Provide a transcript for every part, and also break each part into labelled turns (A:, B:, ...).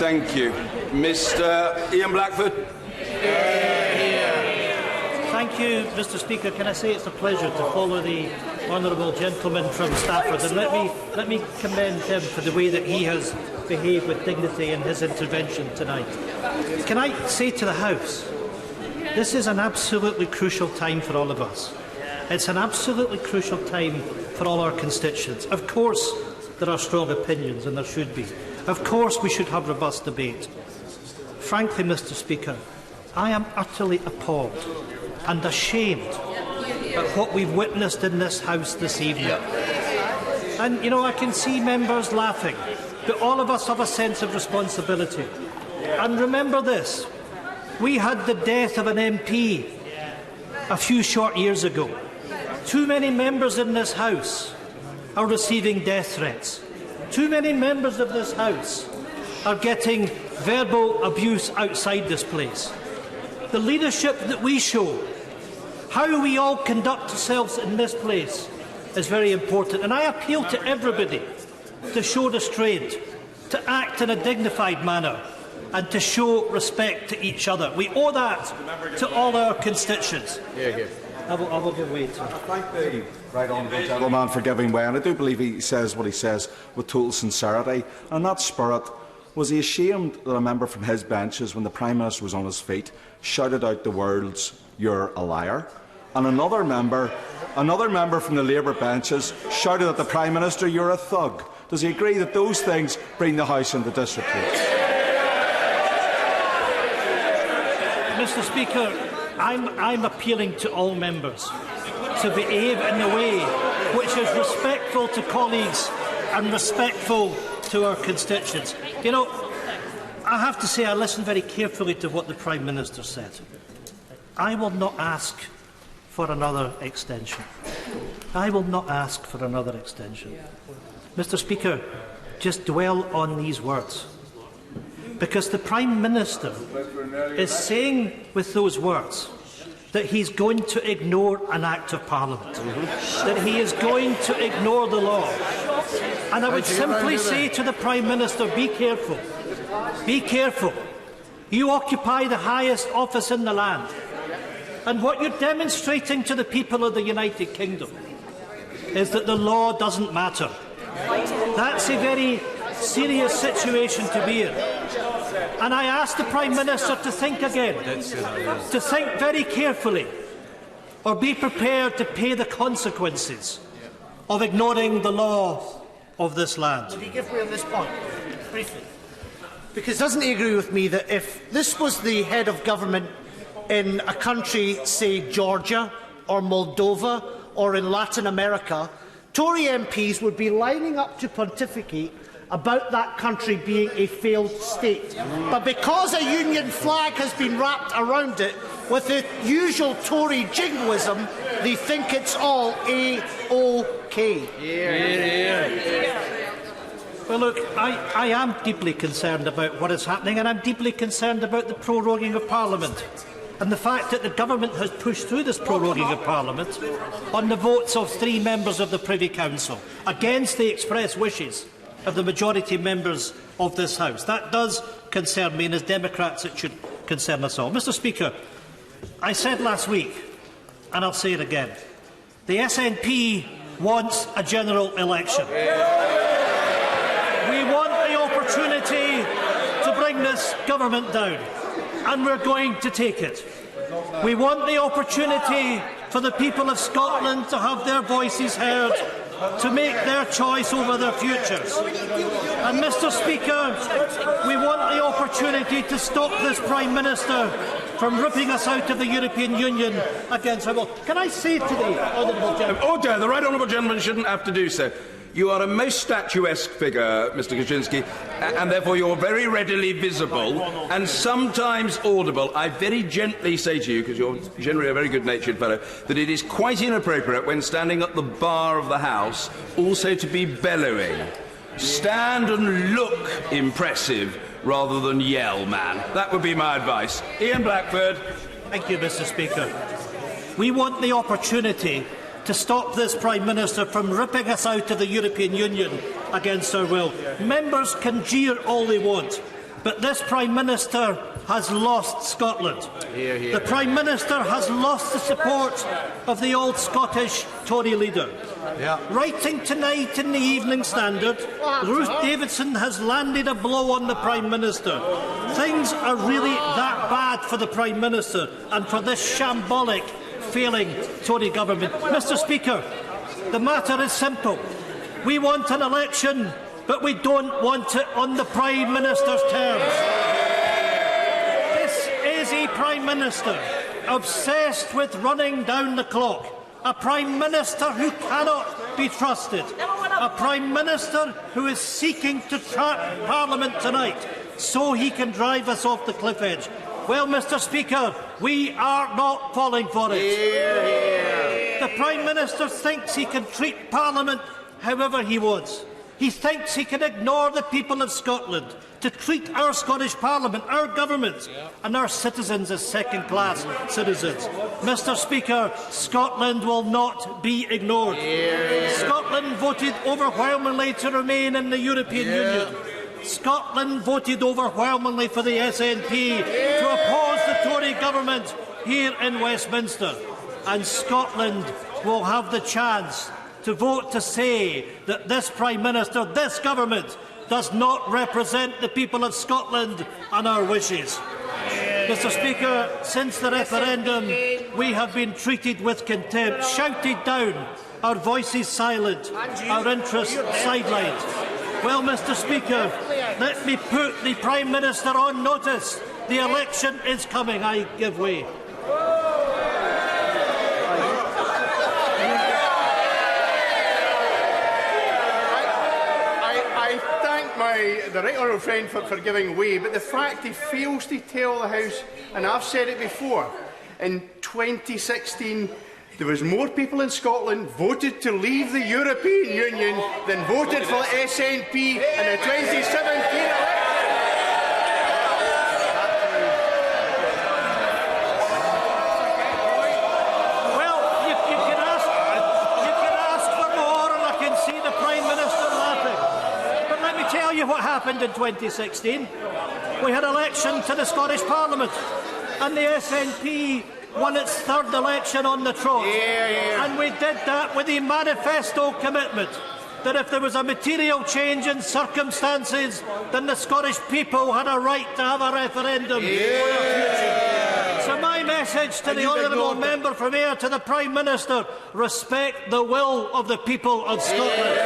A: Thank you. Mr. Ian Blackford.
B: Thank you, Mr. Speaker. Can I say it's a pleasure to follow the honourable gentleman from Stafford, and let me commend him for the way that he has behaved with dignity in his intervention tonight. Can I say to the House, this is an absolutely crucial time for all of us. It's an absolutely crucial time for all our constituents. Of course, there are strong opinions, and there should be. Of course, we should have robust debate. Frankly, Mr. Speaker, I am utterly appalled and ashamed at what we've witnessed in this House this evening. And, you know, I can see members laughing, but all of us have a sense of responsibility. And remember this, we had the death of an MP a few short years ago. Too many members in this House are receiving death threats. Too many members of this House are getting verbal abuse outside this place. The leadership that we show, how we all conduct ourselves in this place, is very important. And I appeal to everybody to show restraint, to act in a dignified manner, and to show respect to each other. We owe that to all our constituents. I will give way to it.
C: I thank the right honourable gentleman for giving way, and I do believe he says what he says with total sincerity. And in that spirit, was he ashamed that a member from his benches, when the Prime Minister was on his feet, shouted out the words, "You're a liar"? And another member from the Labour benches shouted at the Prime Minister, "You're a thug." Does he agree that those things bring the House into disrepute?
B: Mr. Speaker, I'm appealing to all members to behave in a way which is respectful to colleagues and respectful to our constituents. You know, I have to say I listened very carefully to what the Prime Minister said. I will not ask for another extension. I will not ask for another extension. Mr. Speaker, just dwell on these words. Because the Prime Minister is saying with those words that he's going to ignore an Act of Parliament, that he is going to ignore the law. And I would simply say to the Prime Minister, be careful. Be careful. You occupy the highest office in the land. And what you're demonstrating to the people of the United Kingdom is that the law doesn't matter. That's a very serious situation to be in. And I ask the Prime Minister to think again, to think very carefully, or be prepared to pay the consequences of ignoring the law of this land.
D: Would he give way on this point, briefly? Because doesn't he agree with me that if this was the head of government in a country, say Georgia or Moldova or in Latin America, Tory MPs would be lining up to pontificate about that country being a failed state. But because a union flag has been wrapped around it with the usual Tory jingoism, they think it's all A-OK.
B: Well, look, I am deeply concerned about what is happening, and I'm deeply concerned about the proroguing of Parliament and the fact that the government has pushed through this proroguing of Parliament on the votes of 3 members of the Privy Council, against the express wishes of the majority members of this House. That does concern me, and as Democrats it should concern us all. Mr. Speaker, I said last week, and I'll say it again, the SNP wants a general election. We want the opportunity to bring this government down, and we're going to take it. We want the opportunity for the people of Scotland to have their voices heard, to make their choice over their futures. And, Mr. Speaker, we want the opportunity to stop this Prime Minister from ripping us out of the European Union against our will. Can I say to the honourable gentleman...
A: Order! The right honourable gentleman shouldn't have to do so. You are a most statuesque figure, Mr. Kaczynski, and therefore you're very readily visible and sometimes audible. I very gently say to you, because you're generally a very good-natured fellow, that it is quite inappropriate when standing at the bar of the House also to be bellowing. Stand and look impressive rather than yell, man. That would be my advice. Ian Blackford.
B: Thank you, Mr. Speaker. We want the opportunity to stop this Prime Minister from ripping us out of the European Union against our will. Members can jeer all they want, But this Prime Minister has lost Scotland. The Prime Minister has lost the support of the old Scottish Tory leader. Writing tonight in the Evening Standard, Ruth Davidson has landed a blow on the Prime Minister. Things are really that bad for the Prime Minister and for this shambolic, failing Tory government. Mr. Speaker, the matter is simple. We want an election, but we don't want it on the Prime Minister's terms. This is a Prime Minister obsessed with running down the clock, a Prime Minister who cannot be trusted, a Prime Minister who is seeking to trap Parliament tonight so he can drive us off the cliff edge. Well, Mr. Speaker, we are not falling for it. The Prime Minister thinks he can treat Parliament however he wants. He thinks he can ignore the people of Scotland, to treat our Scottish Parliament, our government and our citizens as second-class citizens. Mr. Speaker, Scotland will not be ignored. Scotland voted overwhelmingly to remain in the European Union. Scotland voted overwhelmingly for the SNP to oppose the Tory government here in Westminster. And Scotland will have the chance to vote to say that this Prime Minister, this government, does not represent the people of Scotland and our wishes. Mr. Speaker, since the referendum, we have been treated with contempt, shouted down, our voices silent, our interests sidelined. Well, Mr. Speaker, let me put the Prime Minister on notice. The election is coming. I give way.
E: The right honourable friend for giving way, but the fact he fails to tell the House, and I've said it before, in 2016 there was more people in Scotland voted to leave the European Union than voted for the SNP in the 2017 election.
B: Well, you can ask for more, and I can see the Prime Minister laughing. But let me tell you what happened in 2016. We had election to the Scottish Parliament, and the SNP won its third election on the trot. And we did that with a manifesto commitment that if there was a material change in circumstances, then the Scottish people had a right to have a referendum for their future. So my message to the honourable member from Ayr, to the Prime Minister, respect the will of the people of Scotland.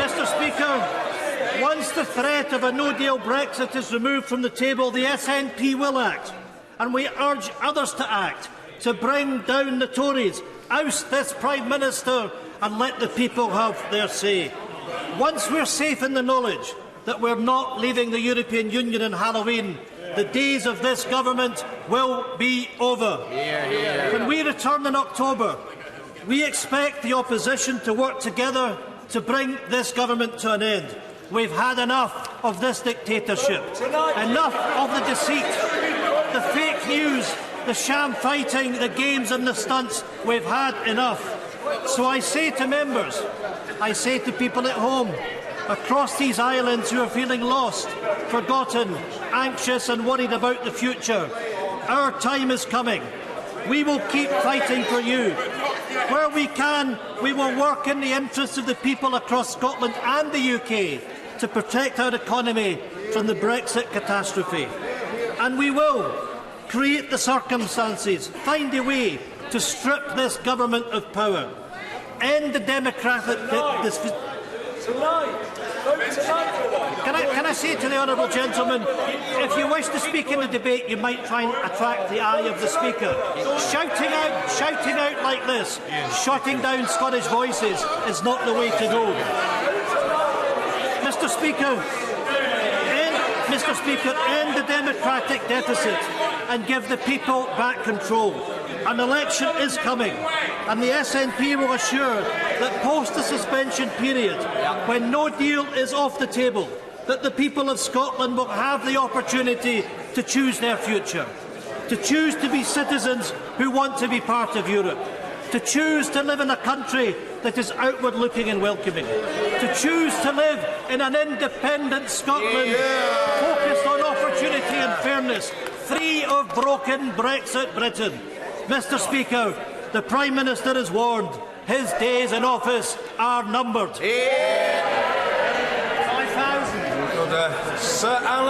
B: Mr. Speaker, once the threat of a no-deal Brexit is removed from the table, the SNP will act. And we urge others to act, to bring down the Tories, oust this Prime Minister and let the people have their say. Once we're safe in the knowledge that we're not leaving the European Union on Halloween, the days of this government will be over. When we return in October, we expect the opposition to work together to bring this government to an end. We've had enough of this dictatorship, enough of the deceit, the fake news, the sham fighting, the games and the stunts. We've had enough. So I say to members, I say to people at home, across these islands who are feeling lost, forgotten, anxious and worried about the future, our time is coming. We will keep fighting for you. Where we can, we will work in the interests of the people across Scotland and the UK to protect our economy from the Brexit catastrophe. And we will create the circumstances, find a way to strip this government of power, end the democratic... Can I say to the honourable gentleman, if you wish to speak in the debate, you might try and attract the eye of the Speaker. Shouting out like this, shutting down Scottish voices is not the way to go. Mr. Speaker, end the democratic deficit and give the people back control. An election is coming, and the SNP will assure that post the suspension period, when no deal is off the table, that the people of Scotland will have the opportunity to choose their future, to choose to be citizens who want to be part of Europe, to choose to live in a country that is outward-looking and welcoming, to choose to live in an independent Scotland focused on opportunity and fairness, free of broken Brexit Britain. Mr Speaker, the Prime Minister is warned. His days in office are numbered.
A: 5,000. Sir Alan